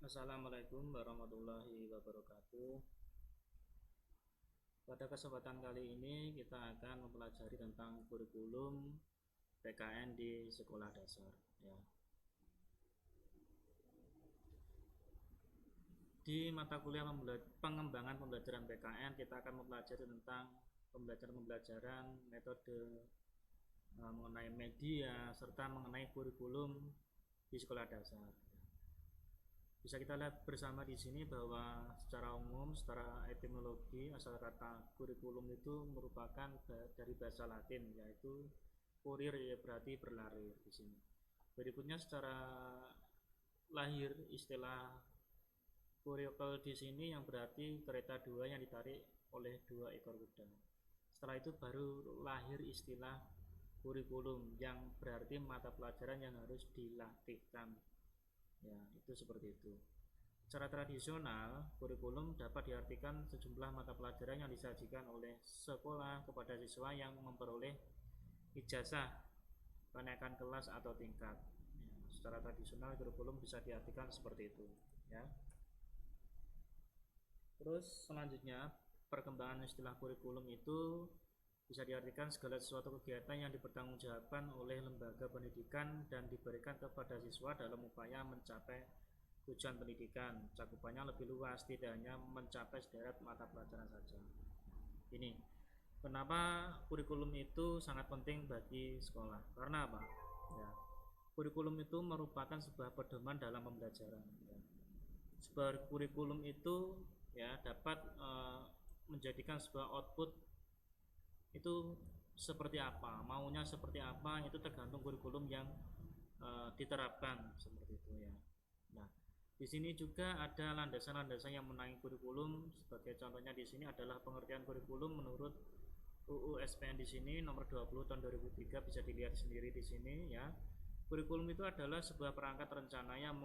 Assalamualaikum warahmatullahi wabarakatuh. Pada kesempatan kali ini kita akan mempelajari tentang kurikulum PKN di sekolah dasar. Ya. Di mata kuliah pengembangan pembelajaran PKN kita akan mempelajari tentang pembelajaran metode mengenai media serta mengenai kurikulum di sekolah dasar. Bisa kita lihat bersama di sini bahwa secara umum, secara etimologi, asal kata kurikulum itu merupakan dari bahasa Latin, yaitu kurir, ya berarti berlari di sini. Berikutnya secara lahir istilah kurikel di sini yang berarti kereta dua yang ditarik oleh dua ekor kuda. Setelah itu baru lahir istilah kurikulum yang berarti mata pelajaran yang harus dilatihkan. Ya, itu seperti itu. Secara tradisional, kurikulum dapat diartikan sejumlah mata pelajaran yang disajikan oleh sekolah kepada siswa yang memperoleh ijazah kenaikan kelas atau tingkat. Ya, secara tradisional kurikulum bisa diartikan seperti itu. Ya. Terus selanjutnya, perkembangan istilah kurikulum itu bisa diartikan segala sesuatu kegiatan yang dipertanggungjawabkan oleh lembaga pendidikan dan diberikan kepada siswa dalam upaya mencapai tujuan pendidikan. Cakupannya lebih luas, tidak hanya mencapai sederet mata pelajaran saja. Ini kenapa kurikulum itu sangat penting bagi sekolah? Karena apa? Ya, kurikulum itu merupakan sebuah pedoman dalam pembelajaran. Ya. Sebuah kurikulum itu ya dapat menjadikan sebuah output itu seperti apa, maunya seperti apa itu tergantung kurikulum yang diterapkan seperti itu ya. Nah, di sini juga ada landasan-landasan yang menaungi kurikulum. Sebagai contohnya di sini adalah pengertian kurikulum menurut UU SPN di sini nomor 20 tahun 2003, bisa dilihat sendiri di sini ya. Kurikulum itu adalah sebuah perangkat rencana yang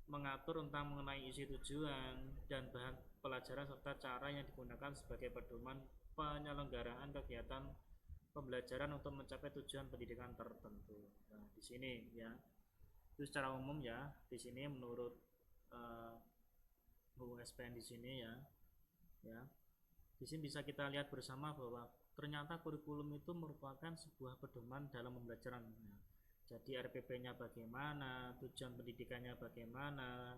mengatur tentang mengenai isi, tujuan dan bahan pelajaran serta cara yang digunakan sebagai pedoman penyelenggaraan kegiatan pembelajaran untuk mencapai tujuan pendidikan tertentu. Nah, di sini ya, itu secara umum ya. Di sini menurut USPN di sini ya. Di sini bisa kita lihat bersama bahwa ternyata kurikulum itu merupakan sebuah pedoman dalam pembelajaran. Nah, jadi RPP-nya bagaimana, tujuan pendidikannya bagaimana,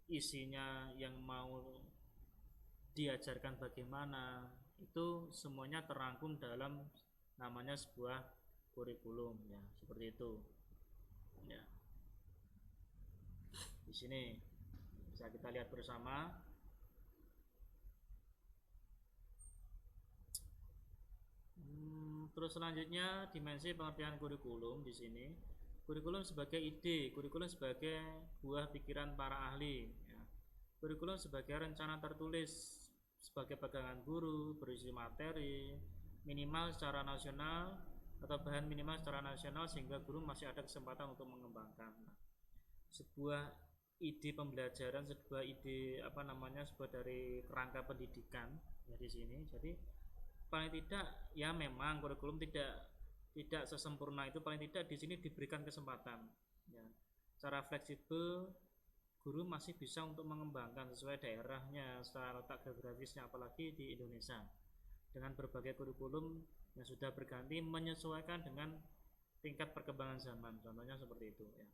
isinya yang mau diajarkan bagaimana, itu semuanya terangkum dalam namanya sebuah kurikulum ya, seperti itu ya. Di sini bisa kita lihat bersama. Terus selanjutnya dimensi pengertian kurikulum di sini. Kurikulum sebagai ide, kurikulum sebagai buah pikiran para ahli ya. Kurikulum sebagai rencana tertulis sebagai pegangan guru, berisi materi minimal secara nasional atau bahan minimal secara nasional sehingga guru masih ada kesempatan untuk mengembangkan. Nah, sebuah ide pembelajaran, sebuah ide sebuah dari kerangka pendidikan ya di sini. Jadi paling tidak ya memang kurikulum tidak sesempurna itu, paling tidak di sini diberikan kesempatan ya, secara fleksibel guru masih bisa untuk mengembangkan sesuai daerahnya, secara letak geografisnya, apalagi di Indonesia dengan berbagai kurikulum yang sudah berganti menyesuaikan dengan tingkat perkembangan zaman. Contohnya seperti itu ya,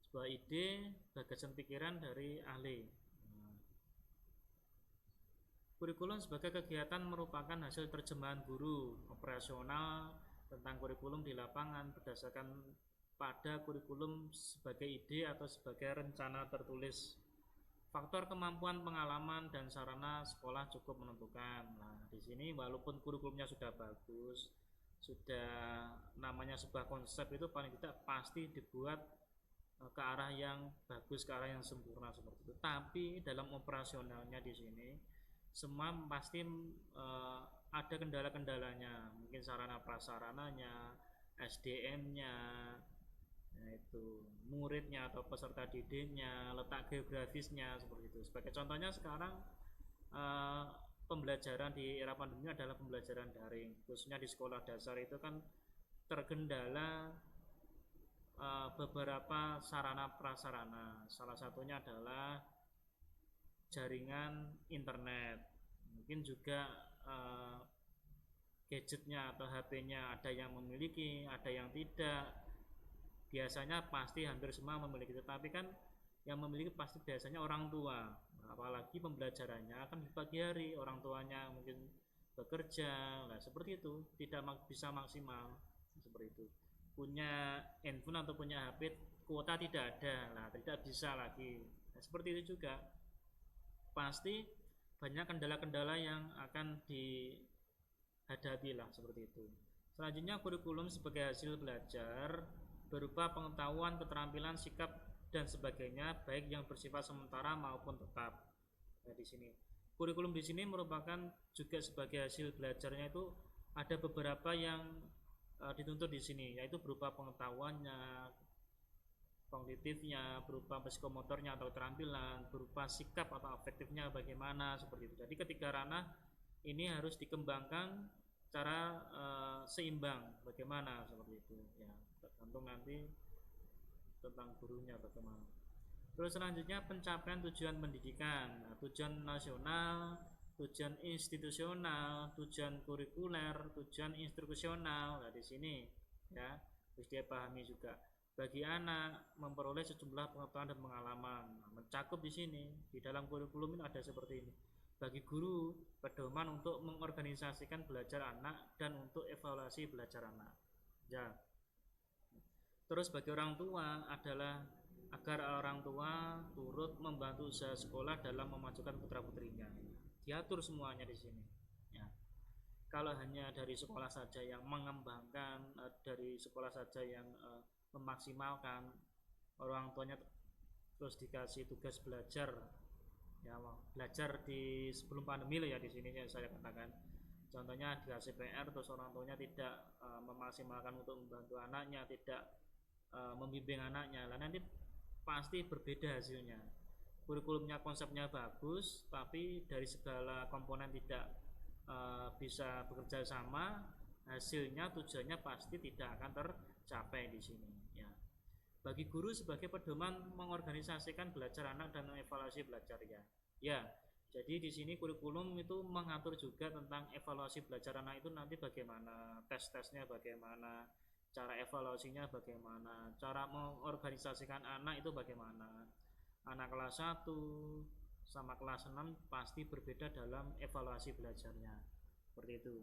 sebuah ide gagasan pikiran dari ahli. Kurikulum sebagai kegiatan merupakan hasil terjemahan guru operasional tentang kurikulum di lapangan berdasarkan pada kurikulum sebagai ide atau sebagai rencana tertulis. Faktor kemampuan, pengalaman, dan sarana sekolah cukup menentukan. Nah, di sini walaupun kurikulumnya sudah bagus, sudah namanya sebuah konsep, itu paling tidak pasti dibuat ke arah yang bagus, ke arah yang sempurna seperti itu. Tapi dalam operasionalnya di sini semua pasti ada kendala-kendalanya, mungkin sarana prasarananya, SDM-nya, nah itu muridnya atau peserta didiknya, letak geografisnya seperti itu. Sebagai contohnya sekarang eh, pembelajaran di era pandemi adalah pembelajaran daring, khususnya di sekolah dasar itu kan terkendala beberapa sarana prasarana. Salah satunya adalah jaringan internet, mungkin juga gadgetnya atau HP-nya, ada yang memiliki, ada yang tidak. Biasanya pasti hampir semua memiliki, tetapi kan yang memiliki pasti biasanya orang tua. Apalagi pembelajarannya kan di pagi hari, orang tuanya mungkin bekerja, nah seperti itu tidak bisa maksimal seperti itu. Punya handphone atau punya HP, kuota tidak ada, nah tidak bisa lagi. Nah, seperti itu juga pasti banyak kendala-kendala yang akan dihadapi lah seperti itu. Selanjutnya, kurikulum sebagai hasil belajar berupa pengetahuan, keterampilan, sikap dan sebagainya, baik yang bersifat sementara maupun tetap. Nah, di sini kurikulum di sini merupakan juga sebagai hasil belajarnya itu ada beberapa yang dituntut di sini, yaitu berupa pengetahuannya, kognitifnya, berupa psikomotornya atau keterampilan, berupa sikap atau afektifnya bagaimana seperti itu. Jadi ketiga ranah ini harus dikembangkan cara seimbang bagaimana seperti itu ya, tergantung nanti tentang gurunya bagaimana. Terus selanjutnya pencapaian tujuan pendidikan. Nah, tujuan nasional, tujuan institusional, tujuan kurikuler, tujuan instruksional. Nah, di sini ya harus dia pahami juga. Bagi anak memperoleh sejumlah pengetahuan dan pengalaman. Nah, mencakup di sini di dalam kurikulum ini ada seperti ini. Bagi guru, pedoman untuk mengorganisasikan belajar anak dan untuk evaluasi belajar anak. Ya. Terus bagi orang tua adalah agar orang tua turut membantu usaha sekolah dalam memajukan putra-putrinya. Diatur semuanya di sini. Ya. Kalau hanya dari sekolah saja yang mengembangkan, dari sekolah saja yang memaksimalkan, orang tuanya terus dikasih tugas belajar. Ya, belajar di sebelum pandemi lah ya, di sini saya katakan. Contohnya dikasih PR terus orang tuanya tidak memaksimalkan untuk membantu anaknya, tidak membimbing anaknya, lah nanti pasti berbeda hasilnya. Kurikulumnya konsepnya bagus, tapi dari segala komponen tidak bisa bekerja sama, hasilnya tujuannya pasti tidak akan tercapai di sini. Ya. Bagi guru sebagai pedoman mengorganisasikan belajar anak dan evaluasi belajar ya. Ya, jadi di sini kurikulum itu mengatur juga tentang evaluasi belajar anak itu nanti bagaimana, tes-tesnya bagaimana, cara evaluasinya bagaimana, cara mengorganisasikan anak itu bagaimana. Anak kelas 1 sama kelas 6 pasti berbeda dalam evaluasi belajarnya. Seperti itu.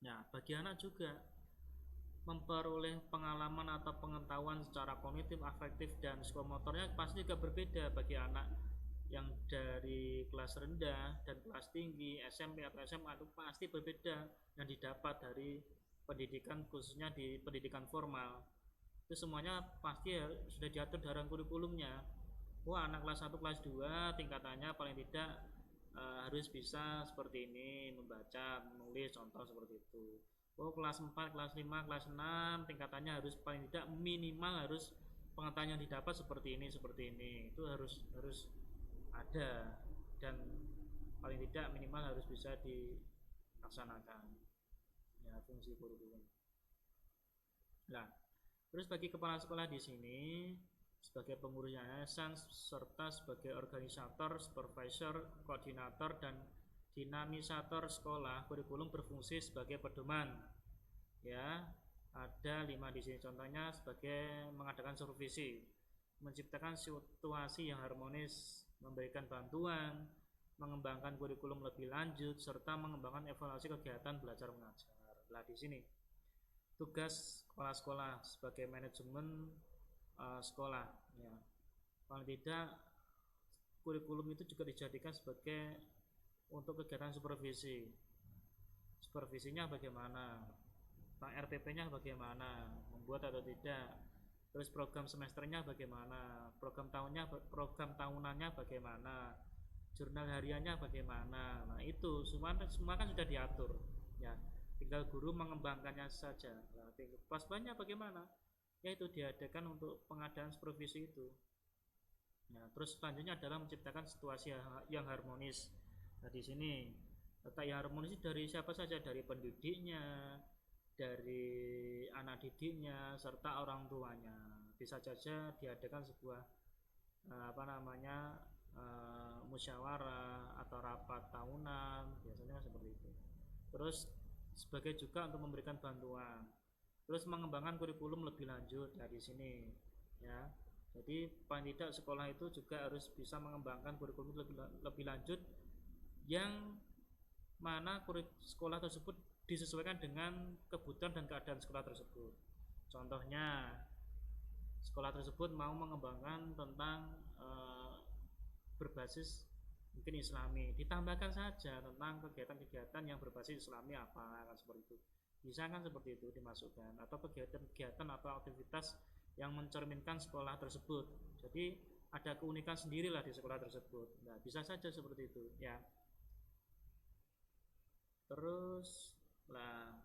Nah, bagi anak juga memperoleh pengalaman atau pengetahuan secara kognitif, afektif dan psikomotornya pasti juga berbeda bagi anak yang dari kelas rendah dan kelas tinggi, SMP atau SMA itu pasti berbeda yang didapat dari pendidikan, khususnya di pendidikan formal. Itu semuanya pasti sudah diatur dalam kurikulumnya. Wah, anak kelas 1, kelas 2 tingkatannya paling tidak harus bisa seperti ini, membaca, menulis, contoh seperti itu. Oh, kelas 4, kelas 5, kelas 6 tingkatannya harus paling tidak minimal harus pengetahuan yang didapat seperti ini, seperti ini. Itu harus ada dan paling tidak minimal harus bisa dilaksanakan. Ya, fungsi kurikulum. Nah, terus bagi kepala sekolah di sini sebagai pengurus yayasan serta sebagai organisator, supervisor, koordinator dan dinamisator sekolah, kurikulum berfungsi sebagai pedoman. Ya, ada 5 di sini. Contohnya sebagai mengadakan supervisi, menciptakan situasi yang harmonis, memberikan bantuan, mengembangkan kurikulum lebih lanjut, serta mengembangkan evaluasi kegiatan belajar mengajar. Nah, di sini tugas kepala sekolah sebagai manajemen sekolah. Ya, paling tidak kurikulum itu juga dijadikan sebagai untuk kegiatan supervisi. Supervisinya bagaimana? RPP-nya bagaimana? Membuat atau tidak? Terus program semesternya bagaimana? Program tahunannya bagaimana? Jurnal hariannya bagaimana? Nah, itu semua kan sudah diatur. Ya, tinggal guru mengembangkannya saja. Nah, kewajibannya bagaimana? Yaitu diadakan untuk pengadaan supervisi itu. Nah, terus selanjutnya adalah menciptakan situasi yang harmonis. Nah, di sini letak yang harmonis dari siapa saja, dari pendidiknya, dari anak didiknya, serta orang tuanya. bisa saja diadakan sebuah musyawarah atau rapat tahunan, biasanya seperti itu. Terus sebagai juga untuk memberikan bantuan, terus mengembangkan kurikulum lebih lanjut dari sini ya. Jadi paling tidak sekolah itu juga harus bisa mengembangkan kurikulum lebih lanjut yang mana sekolah tersebut disesuaikan dengan kebutuhan dan keadaan sekolah tersebut. Contohnya sekolah tersebut mau mengembangkan tentang berbasis mungkin Islami, ditambahkan saja tentang kegiatan-kegiatan yang berbasis Islami apa, kan seperti itu. Bisa kan seperti itu dimasukkan, atau kegiatan-kegiatan atau aktivitas yang mencerminkan sekolah tersebut. Jadi ada keunikan sendirilah di sekolah tersebut. Nah, bisa saja seperti itu ya. Terus lah,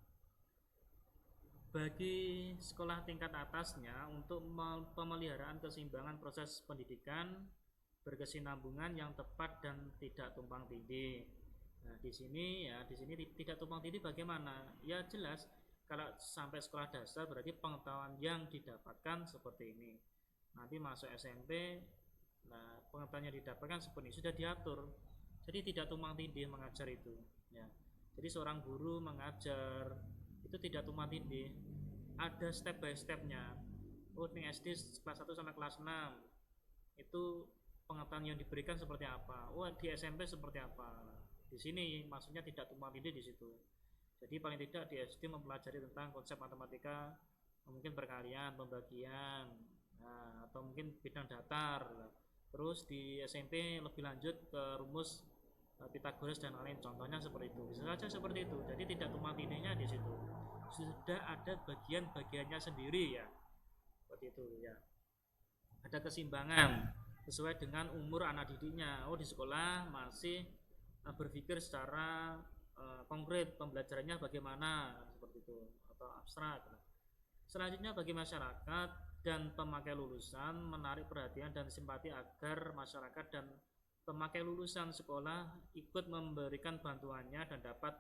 bagi sekolah tingkat atasnya untuk pemeliharaan keseimbangan proses pendidikan berkesinambungan yang tepat dan tidak tumpang tindih. Nah, di sini tidak tumpang tindih bagaimana? Ya jelas, kalau sampai sekolah dasar berarti pengetahuan yang didapatkan seperti ini. Nanti masuk SMP, nah pengetahuan yang didapatkan seperti ini sudah diatur. Jadi tidak tumpang tindih mengajar itu, ya. Jadi seorang guru mengajar itu tidak tumpang tindih. Ada step by stepnya. Oh, ini SD kelas 1 sampai kelas 6 itu pengetahuan yang diberikan seperti apa. Oh, di SMP seperti apa. Di sini maksudnya tidak tumpang tindih di situ. Jadi paling tidak di SD mempelajari tentang konsep matematika, mungkin perkalian, pembagian, nah, atau mungkin bidang datar. Terus di SMP lebih lanjut ke rumus Pythagoras dan lain, contohnya seperti itu. Bisa saja seperti itu. Jadi tidak tumpang tindihnya di situ. Sudah ada bagian-bagiannya sendiri ya. Seperti itu ya. Ada keseimbangan sesuai dengan umur anak didiknya. Oh, di sekolah masih berpikir secara konkret, pembelajarannya bagaimana seperti itu, atau abstrak. Selanjutnya bagi masyarakat dan pemakai lulusan menarik perhatian dan simpati agar masyarakat dan pemakai lulusan sekolah ikut memberikan bantuannya dan dapat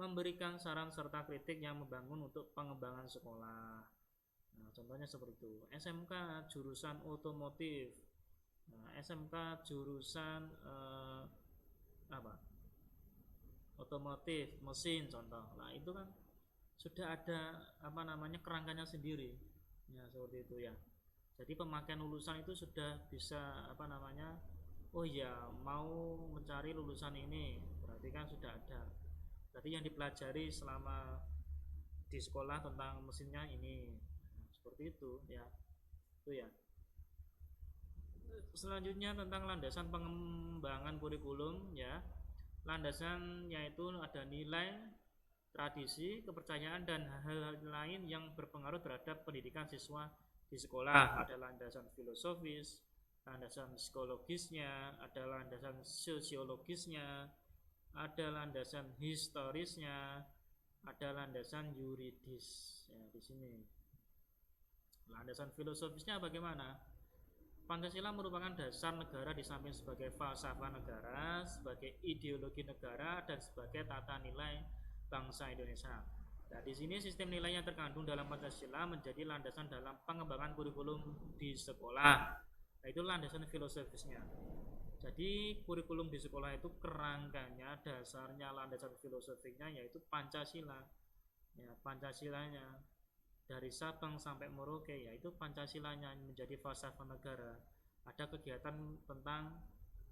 memberikan saran serta kritik yang membangun untuk pengembangan sekolah. Nah, contohnya seperti itu. SMK jurusan otomotif. Nah, SMK jurusan otomotif mesin contoh. Nah, itu kan sudah ada kerangkanya sendiri. Ya, seperti itu ya. Jadi pemakaian lulusan itu sudah bisa oh ya, mau mencari lulusan ini, berarti kan sudah ada. Berarti yang dipelajari selama di sekolah tentang mesinnya ini. Nah, seperti itu ya. Itu ya. Selanjutnya tentang landasan pengembangan kurikulum ya. Landasan yaitu ada nilai, tradisi, kepercayaan dan hal-hal lain yang berpengaruh terhadap pendidikan siswa di sekolah. Ada landasan filosofis, landasan psikologisnya, ada landasan sosiologisnya, ada landasan historisnya, ada landasan yuridis. Ya, di sini. Landasan filosofisnya bagaimana? Pancasila merupakan dasar negara di samping sebagai falsafah negara, sebagai ideologi negara, dan sebagai tata nilai bangsa Indonesia. Nah, di sini sistem nilai yang terkandung dalam Pancasila menjadi landasan dalam pengembangan kurikulum di sekolah. Nah, itu landasan filosofisnya. Jadi kurikulum di sekolah itu kerangkanya, dasarnya, landasan filosofinya yaitu Pancasila. Ya, Pancasilanya. Dari Sabang sampai Merauke yaitu Pancasilanya menjadi falsafah negara. Ada kegiatan tentang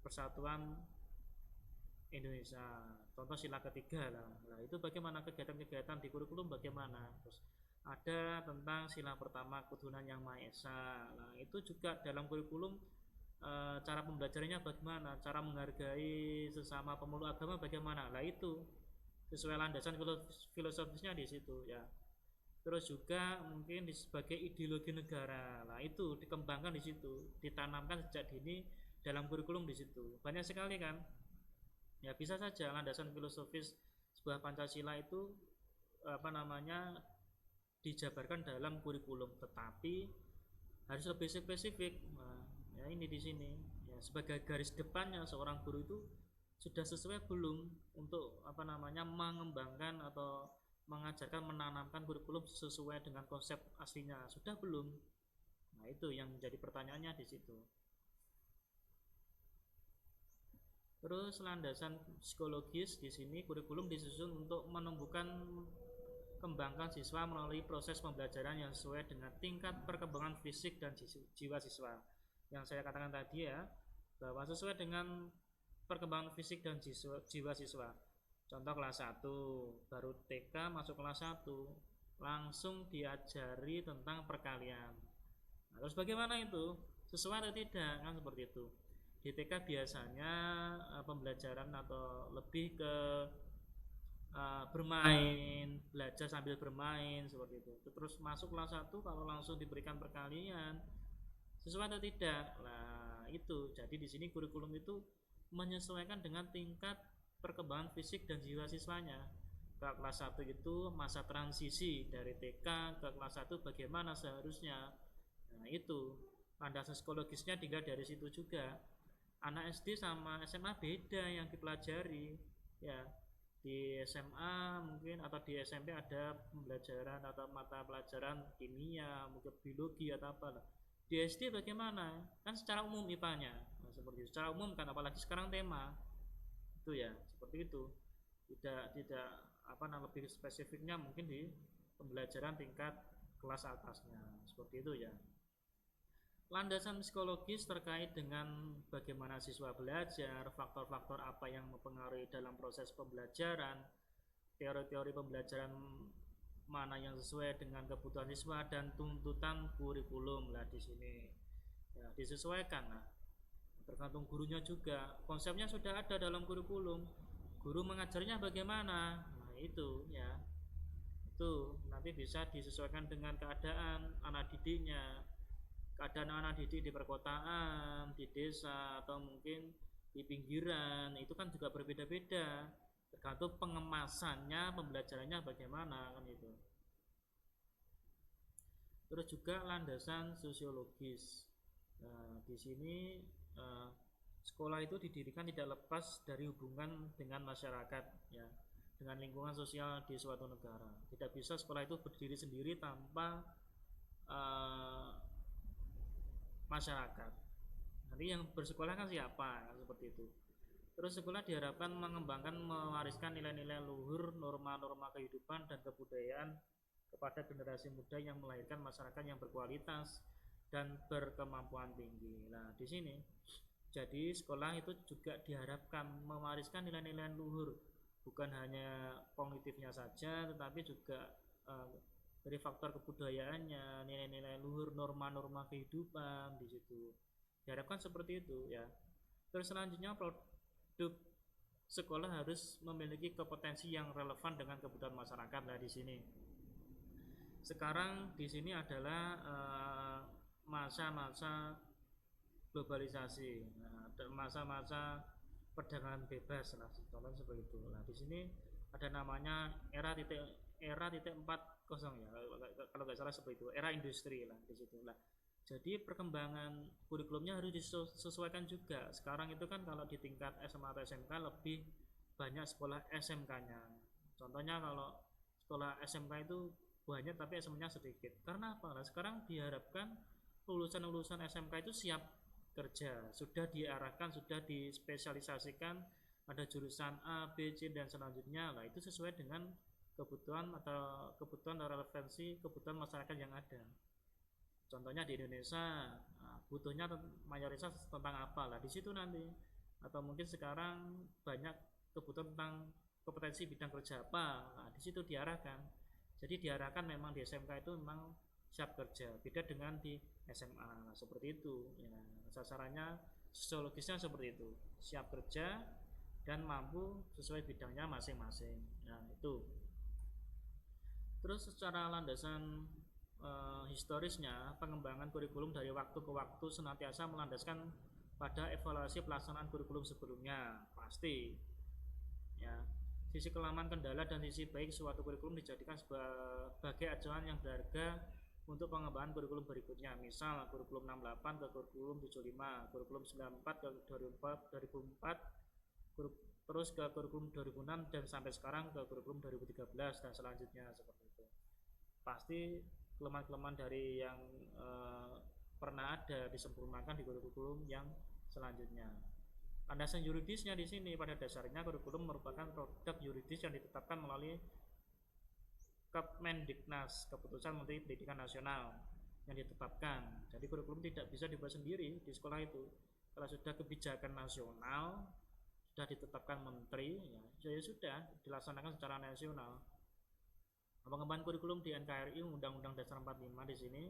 persatuan Indonesia, contoh sila ketiga lah. Nah, itu bagaimana kegiatan-kegiatan di kurikulum bagaimana? Terus ada tentang sila pertama ketuhanan yang Maha Esa. Nah, itu juga dalam kurikulum cara pembelajarannya bagaimana? Cara menghargai sesama pemeluk agama bagaimana? Nah, itu sesuai landasan filosofisnya di situ ya. Terus juga mungkin sebagai ideologi negara. Nah, itu dikembangkan di situ, ditanamkan sejak dini dalam kurikulum di situ. Banyak sekali kan? Ya, bisa saja landasan filosofis sebuah Pancasila itu dijabarkan dalam kurikulum, tetapi harus lebih spesifik. Nah, ya ini di sini. Ya, sebagai garis depannya seorang guru itu sudah sesuai belum untuk mengembangkan atau mengajarkan, menanamkan kurikulum sesuai dengan konsep aslinya, sudah belum? Nah, itu yang menjadi pertanyaannya di situ. Terus landasan psikologis di sini kurikulum disusun untuk menumbuhkan kembangkan siswa melalui proses pembelajaran yang sesuai dengan tingkat perkembangan fisik dan jiwa siswa. Yang saya katakan tadi ya, bahwa sesuai dengan perkembangan fisik dan jiwa siswa. Contoh kelas 1, baru TK masuk kelas 1, langsung diajari tentang perkalian. Nah, terus bagaimana itu? Sesuai atau tidak? Kan seperti itu. Di TK biasanya pembelajaran atau lebih ke bermain, belajar sambil bermain seperti itu. Terus masuk kelas 1 kalau langsung diberikan perkalian, sesuai atau tidak? Nah, itu. Jadi di sini kurikulum itu menyesuaikan dengan tingkat perkembangan fisik dan jiwa siswanya. Ke kelas 1 itu masa transisi dari TK ke kelas 1 bagaimana seharusnya. Nah, itu. Landasan psikologisnya tinggal dari situ juga. Anak SD sama SMA beda yang dipelajari. Ya, di SMA mungkin atau di SMP ada pembelajaran atau mata pelajaran kimia, mungkin biologi atau apa. Di SD bagaimana? Kan secara umum IPA-nya. Nah, seperti itu. Secara umum kan, apalagi sekarang tema. Itu ya, seperti itu. Tidak apa namanya lebih spesifiknya mungkin di pembelajaran tingkat kelas atasnya. Seperti itu ya. Landasan psikologis terkait dengan bagaimana siswa belajar, faktor-faktor apa yang mempengaruhi dalam proses pembelajaran, teori-teori pembelajaran mana yang sesuai dengan kebutuhan siswa dan tuntutan kurikulum lah di sini. Ya, disesuaikan lah. Tergantung gurunya juga. Konsepnya sudah ada dalam kurikulum. Guru mengajarnya bagaimana? Nah, itu ya. Itu nanti bisa disesuaikan dengan keadaan anak didiknya. Keadaan anak didik di perkotaan, di desa, atau mungkin di pinggiran, itu kan juga berbeda-beda tergantung pengemasannya, pembelajarannya bagaimana kan itu. Terus juga landasan sosiologis. Nah, di sini sekolah itu didirikan tidak lepas dari hubungan dengan masyarakat ya, dengan lingkungan sosial di suatu negara. Tidak bisa sekolah itu berdiri sendiri tanpa masyarakat. Nanti yang bersekolah kan siapa? Kan seperti itu. Terus sekolah diharapkan mengembangkan, mewariskan nilai-nilai luhur, norma-norma kehidupan dan kebudayaan kepada generasi muda yang melahirkan masyarakat yang berkualitas dan berkemampuan tinggi. Nah, di sini jadi sekolah itu juga diharapkan mewariskan nilai-nilai luhur, bukan hanya kognitifnya saja, tetapi juga dari faktor kebudayaannya, nilai-nilai luhur, norma-norma kehidupan di situ. Diharapkan seperti itu ya. Terus selanjutnya produk sekolah harus memiliki kompetensi yang relevan dengan kebutuhan masyarakat. Nah, di sini. Sekarang di sini adalah masa-masa globalisasi. Nah, masa-masa perdagangan bebas lah, contohnya seperti itu. Nah, di sini ada namanya era titik 4.0 ya, kalau nggak salah seperti itu, era industri lah di situ lah. Jadi perkembangan kurikulumnya harus disesuaikan juga. Sekarang itu kan kalau di tingkat SMA atau SMK lebih banyak sekolah SMK-nya. Contohnya kalau sekolah SMK itu banyak tapi SMK-nya sedikit. Karena apa? Nah, sekarang diharapkan lulusan-lulusan SMK itu siap kerja, sudah diarahkan, sudah dispesialisasikan, ada jurusan A, B, C dan selanjutnya. Nah, itu sesuai dengan kebutuhan atau relevansi kebutuhan masyarakat yang ada. Contohnya di Indonesia, butuhnya mayoritas tentang apa lah di situ nanti. Atau mungkin sekarang banyak kebutuhan tentang kompetensi bidang kerja apa, nah, di situ diarahkan. Jadi diarahkan memang di SMK itu memang siap kerja, beda dengan di SMA. Nah, seperti itu ya, sasarannya sosiologisnya seperti itu, siap kerja dan mampu sesuai bidangnya masing-masing. Nah, itu. Terus secara landasan historisnya, pengembangan kurikulum dari waktu ke waktu senantiasa melandaskan pada evaluasi pelaksanaan kurikulum sebelumnya, pasti ya. Sisi kelemahan, kendala dan sisi baik suatu kurikulum dijadikan sebagai acuan yang berharga untuk pengembangan kurikulum berikutnya. Misal kurikulum 68 ke kurikulum 75, kurikulum 94 ke 2004, terus ke kurikulum 2006 dan sampai sekarang ke kurikulum 2013 dan selanjutnya seperti itu. Pasti kelemahan-kelemahan dari yang pernah ada disempurnakan di kurikulum yang selanjutnya. Landasan yuridisnya di sini pada dasarnya kurikulum merupakan produk yuridis yang ditetapkan melalui Kemendiknas, keputusan Menteri Pendidikan Nasional yang ditetapkan. Jadi kurikulum tidak bisa dibuat sendiri di sekolah itu. Kalau sudah kebijakan nasional sudah ditetapkan menteri, ya sudah dilaksanakan secara nasional. Pengembangan kurikulum di NKRI Undang-Undang Dasar 45 di sini,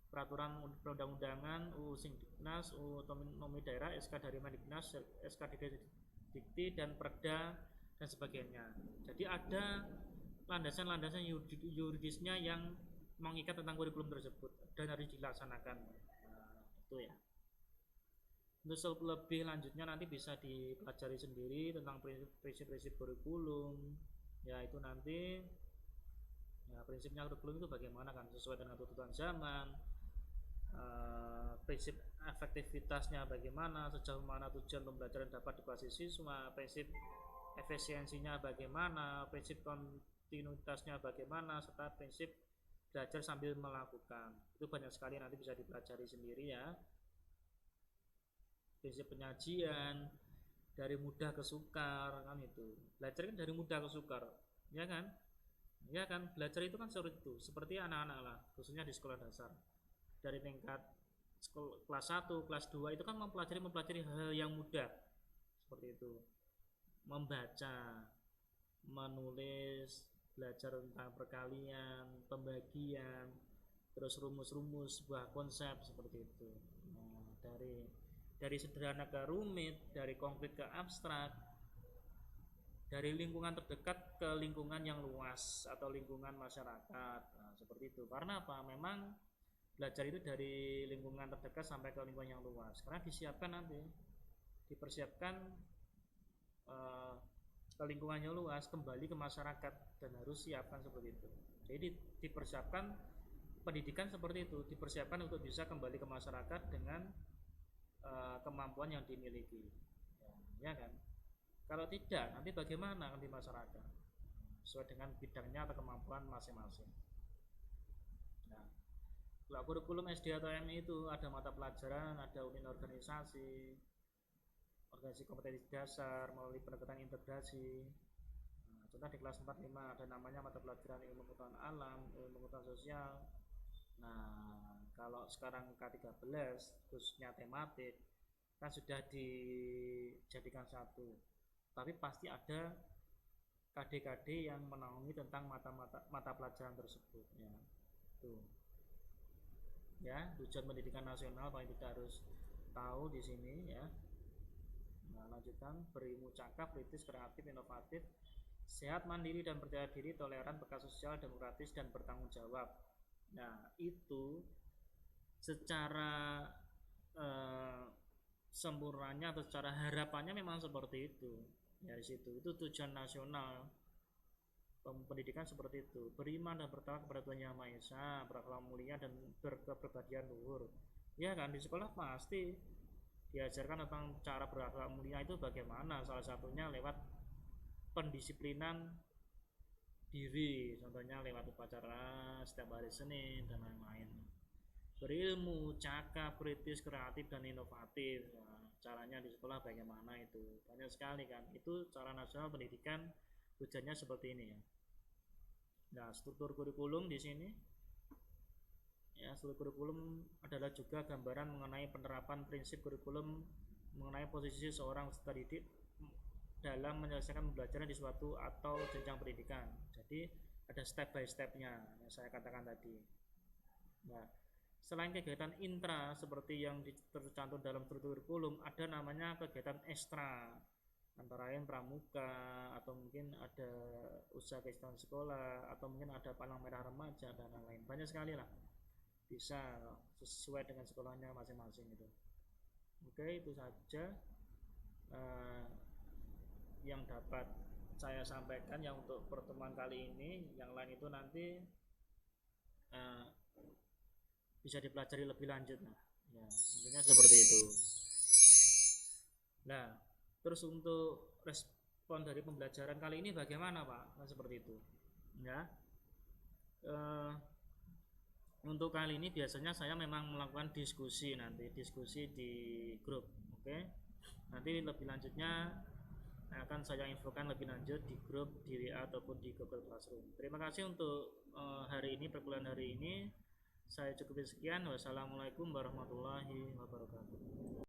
peraturan perundang-undangan, UU Singdiknas, UU Otonomi Daerah, SK dari Mendiknas, SK Dikti dan Perda dan sebagainya. Jadi ada landasan-landasan yuridisnya yang mengikat tentang kurikulum tersebut dan harus dilaksanakan. Itu ya. Untuk lebih lanjutnya nanti bisa dipelajari sendiri tentang prinsip-prinsip kurikulum. Ya itu nanti prinsipnya kurikulum itu bagaimana kan sesuai dengan tuntutan zaman, prinsip efektivitasnya bagaimana, sejauh mana tujuan pembelajaran dapat dikuasai siswa, prinsip efisiensinya bagaimana, prinsip kontinuitasnya bagaimana, serta prinsip belajar sambil melakukan. Itu banyak sekali nanti bisa dipelajari sendiri ya. Prinsip penyajian dari mudah ke sukar kan itu. Belajar kan dari mudah ke sukar, ya kan? Ya kan, belajar itu kan seperti anak-anak lah, khususnya di sekolah dasar. Dari tingkat kelas 1, kelas 2 itu kan mempelajari hal yang mudah. Seperti itu. Membaca, menulis, belajar tentang perkalian, pembagian, terus rumus-rumus sebuah konsep seperti itu. Nah, dari sederhana ke rumit, dari konkret ke abstrak, dari lingkungan terdekat ke lingkungan yang luas atau lingkungan masyarakat. Nah, seperti itu. Karena apa? Memang belajar itu dari lingkungan terdekat sampai ke lingkungan yang luas. Karena disiapkan nanti, dipersiapkan ke lingkungan yang luas, kembali ke masyarakat, dan harus siapkan seperti itu. Jadi dipersiapkan pendidikan seperti itu, dipersiapkan untuk bisa kembali ke masyarakat dengan kemampuan yang dimiliki, ya kan? Kalau tidak, nanti bagaimana di masyarakat? Sesuai dengan bidangnya atau kemampuan masing-masing. Nah, kalau kurikulum SD atau MI itu ada mata pelajaran, ada unit organisasi kompetensi dasar melalui pendekatan integrasi. Nah, contoh di kelas 45 ada namanya mata pelajaran ilmu pengetahuan alam, ilmu pengetahuan sosial. Nah, kalau sekarang K13 khususnya tematik kan sudah dijadikan satu. Tapi pasti ada KD-KD yang menaungi tentang mata pelajaran tersebut ya. Tuh. Ya, tujuan pendidikan nasional paling tidak harus tahu di sini ya. Nah, lanjutkan, berilmu cakap, kritis, kreatif, inovatif, sehat, mandiri dan percaya diri, toleran, peka sosial, demokratis dan bertanggung jawab. Nah, itu secara sempurnanya atau secara harapannya memang seperti itu. Dari situ itu tujuan nasional pendidikan seperti itu. Beriman dan bertakwa kepada Tuhan Yang Maha Esa, berakhlak mulia dan berkepribadian luhur. Ya kan, di sekolah pasti diajarkan tentang cara berakhlak mulia itu bagaimana, salah satunya lewat pendisiplinan diri, contohnya lewat upacara setiap hari Senin dan lain-lain. Berilmu, cakap, kritis, kreatif dan inovatif. Nah, caranya di sekolah bagaimana itu banyak sekali kan. Itu cara nasional pendidikan tujuannya seperti ini ya. Nah, struktur kurikulum di sini ya, struktur kurikulum adalah juga gambaran mengenai penerapan prinsip kurikulum mengenai posisi seorang peserta didik dalam menyelesaikan pembelajaran di suatu atau jenjang pendidikan. Jadi ada step by stepnya yang saya katakan tadi. Nah, selain kegiatan intra seperti yang tercantum dalam struktur kurikulum, ada namanya kegiatan ekstra, antara lain pramuka, atau mungkin ada usaha kegiatan sekolah, atau mungkin ada palang merah remaja dan lain-lain. Banyak sekali lah, bisa sesuai dengan sekolahnya masing-masing itu. Oke, itu saja yang dapat saya sampaikan yang untuk pertemuan kali ini. Yang lain itu nanti bisa dipelajari lebih lanjut. Nah, ya, intinya seperti itu. Nah, terus untuk respon dari pembelajaran kali ini bagaimana Pak? Nah, seperti itu. Ya. Untuk kali ini biasanya saya memang melakukan diskusi, nanti diskusi di grup. Oke, nanti lebih lanjutnya akan saya infokan lebih lanjut di grup, di WA ataupun di Google Classroom. Terima kasih untuk hari ini, perkuliahan hari ini saya cukupi sekian. Wassalamualaikum warahmatullahi wabarakatuh.